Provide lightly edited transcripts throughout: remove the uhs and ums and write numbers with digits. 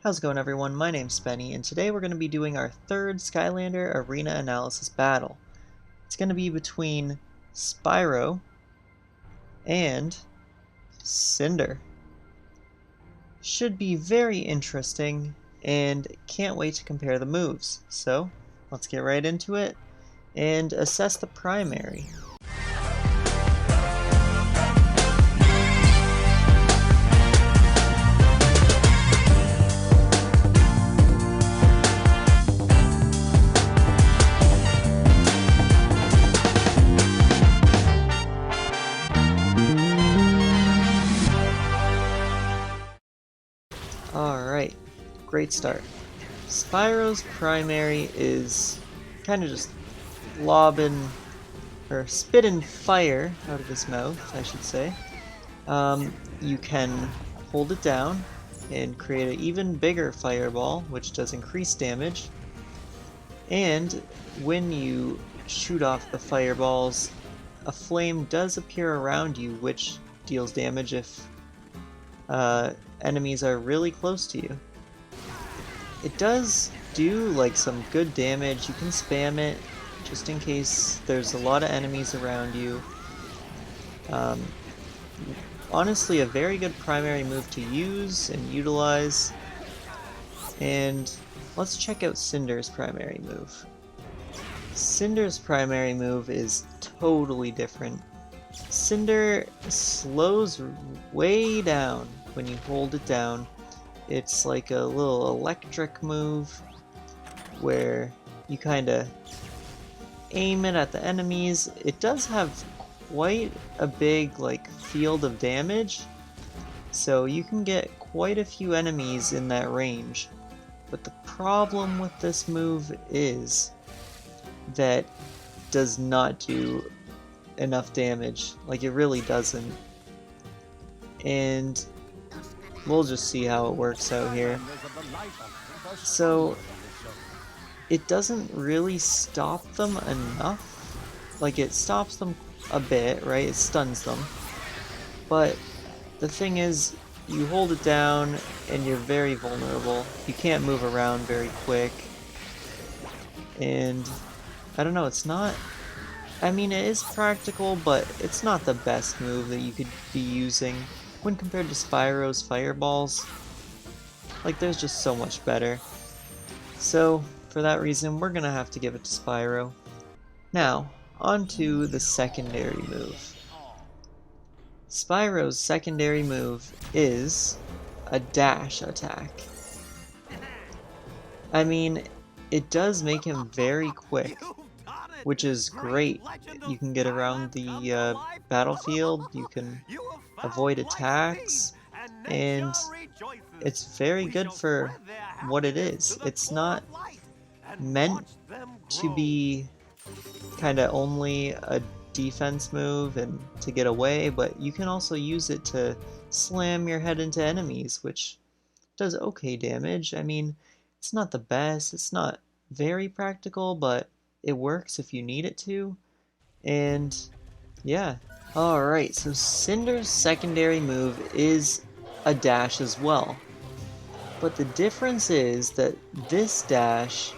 How's it going, everyone? My name's Spenny, and today we're going to be doing our third Skylander Arena Analysis battle. It's going to be between Spyro and Cinder. Should be very interesting, and can't wait to compare the moves. So, let's get right into it and assess the primary. Alright, great start. Spyro's primary is kind of just lobbing, or spitting fire out of his mouth, I should say. You can hold it down and create an even bigger fireball, which does increase damage. And when you shoot off the fireballs, a flame does appear around you, which deals damage if enemies are really close to you. It does do like some good damage. You can spam it just in case there's a lot of enemies around you. Honestly, a very good primary move to use and utilize. And let's check out Cinder's primary move. Cinder's primary move is totally different. Cinder slows way down when you hold it down. It's like a little electric move where you kind of aim it at the enemies. It does have quite a big field of damage, so you can get quite a few enemies in that range. But the problem with this move is that it does not do enough damage. Like, it really doesn't. And we'll just see how it works out here. So it doesn't really stop them enough. Like, it stops them a bit, right? It stuns them. But the thing is, you hold it down and you're very vulnerable. You can't move around very quick. And I don't know, it's not... I mean, it is practical, but it's not the best move that you could be using when compared to Spyro's fireballs. Like, there's just so much better. So, for that reason, we're gonna have to give it to Spyro. Now, on to the secondary move. Spyro's secondary move is a dash attack. I mean, it does make him very quick, which is great. You can get around the battlefield, you can avoid attacks, and it's very good for what it is. It's not meant to be kind of only a defense move and to get away, but you can also use it to slam your head into enemies, which does okay damage. I mean, it's not the best, it's not very practical, but it works if you need it to. And yeah. Alright, so Cinder's secondary move is a dash as well. But the difference is that this dash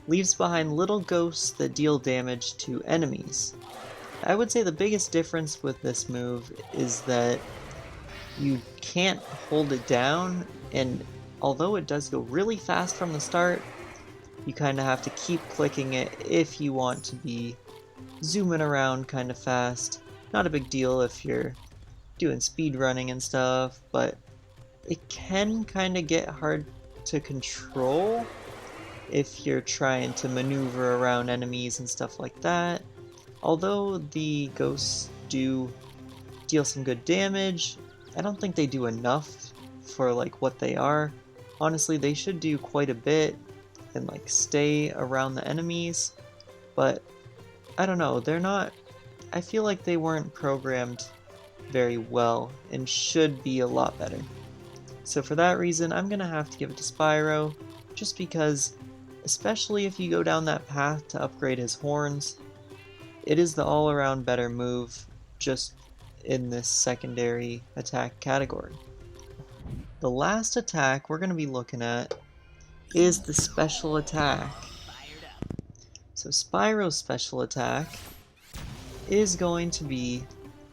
leaves behind little ghosts that deal damage to enemies. I would say the biggest difference with this move is that you can't hold it down, and although it does go really fast from the start, you kind of have to keep clicking it if you want to be zooming around kind of fast. Not a big deal if you're doing speed running and stuff, but it can kind of get hard to control if you're trying to maneuver around enemies and stuff like that. Although the ghosts do deal some good damage, I don't think they do enough for what they are. Honestly, they should do quite a bit and stay around the enemies, but I don't know, they're not... I feel like they weren't programmed very well and should be a lot better. So for that reason, I'm gonna have to give it to Spyro, just because, especially if you go down that path to upgrade his horns, it is the all-around better move just in this secondary attack category. the last attack we're going to be looking at is the special attack. So Spyro's special attack is going to be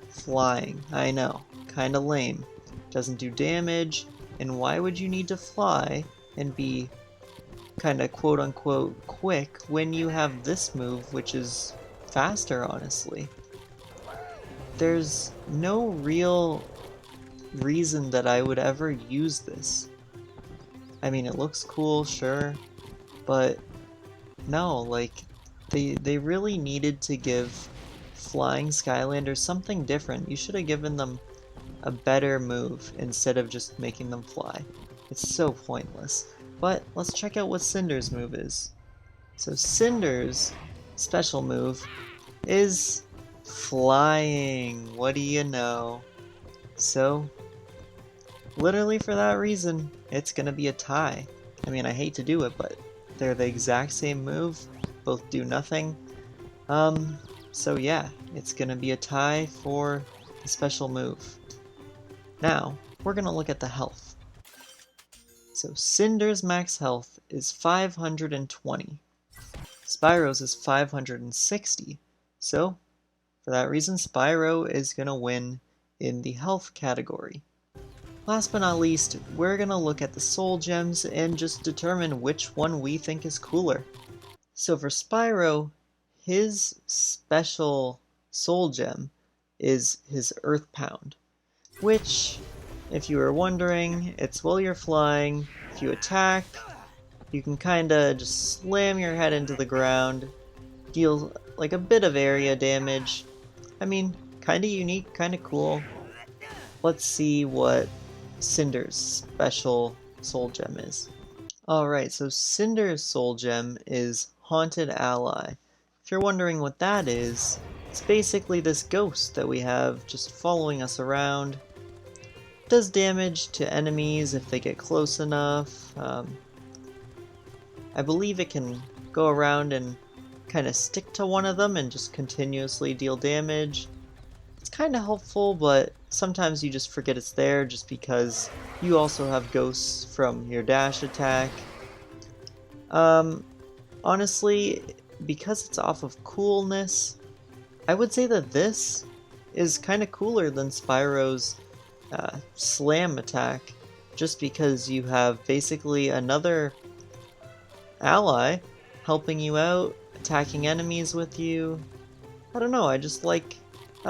flying. I know, kinda lame. Doesn't do damage, and why would you need to fly and be kinda quote-unquote quick when you have this move, which is faster, honestly? There's no real reason that I would ever use this. I mean, it looks cool, sure, but no, like, they really needed to give flying Skylanders something different. You should have given them a better move instead of just making them fly. It's so pointless. But let's check out what Cinder's move is. So Cinder's special move is flying. What do you know? So, literally for that reason, it's gonna be a tie. I mean, I hate to do it, but they're the exact same move. Both do nothing. So yeah, it's gonna be a tie for the special move. Now, we're gonna look at the health. So Cinder's max health is 520. Spyro's is 560. So, for that reason, Spyro is gonna win in the health category. Last but not least, we're gonna look at the soul gems and just determine which one we think is cooler. So for Spyro, his special soul gem is his Earth Pound, which, if you were wondering, it's while you're flying. If you attack, you can kinda just slam your head into the ground, deal like a bit of area damage. I mean, kinda unique, kinda cool. Let's see what Cinder's special soul gem is. Alright, so Cinder's soul gem is Haunted Ally. If you're wondering what that is, it's basically this ghost that we have just following us around. Does damage to enemies if they get close enough. I believe it can go around and kind of stick to one of them and just continuously deal damage. It's kind of helpful, but sometimes you just forget it's there just because you also have ghosts from your dash attack. Honestly, because it's off of coolness, I would say that this is kind of cooler than Spyro's slam attack, just because you have basically another ally helping you out, attacking enemies with you. I don't know, I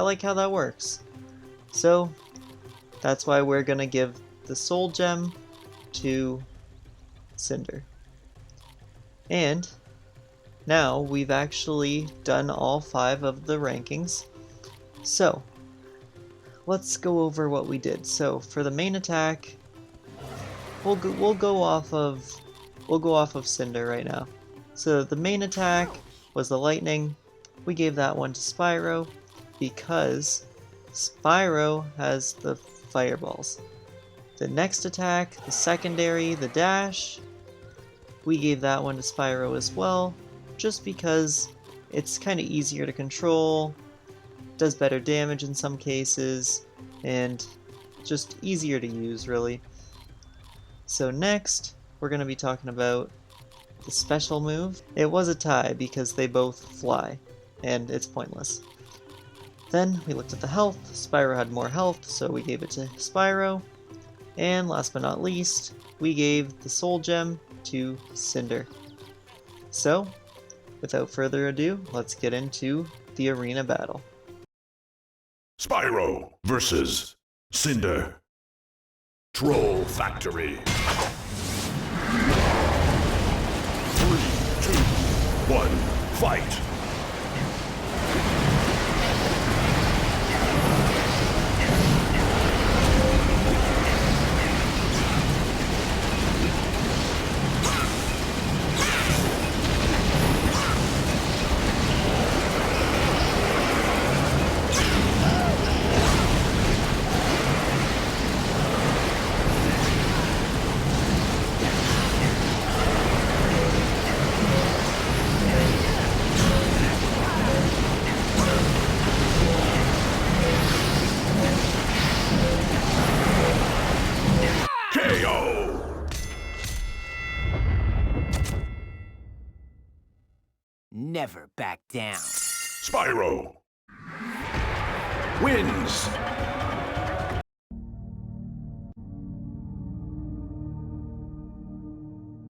like how that works. So, that's why we're gonna give the soul gem to Cinder. And now we've actually done all 5 of the rankings. So, let's go over what we did. So, for the main attack, we'll go off of Cinder right now. So, the main attack was the lightning. We gave that one to Spyro because Spyro has the fireballs. The next attack, the secondary, the dash, we gave that one to Spyro as well, just because it's kind of easier to control, does better damage in some cases, and just easier to use, really. So next, we're going to be talking about the special move. It was a tie because they both fly, and it's pointless. Then we looked at the health. Spyro had more health, so we gave it to Spyro. And last but not least, we gave the soul gem to Cinder. So, without further ado, let's get into the arena battle. Spyro versus Cinder. Troll Factory. 3, 2, 1, fight! never back down. Spyro wins.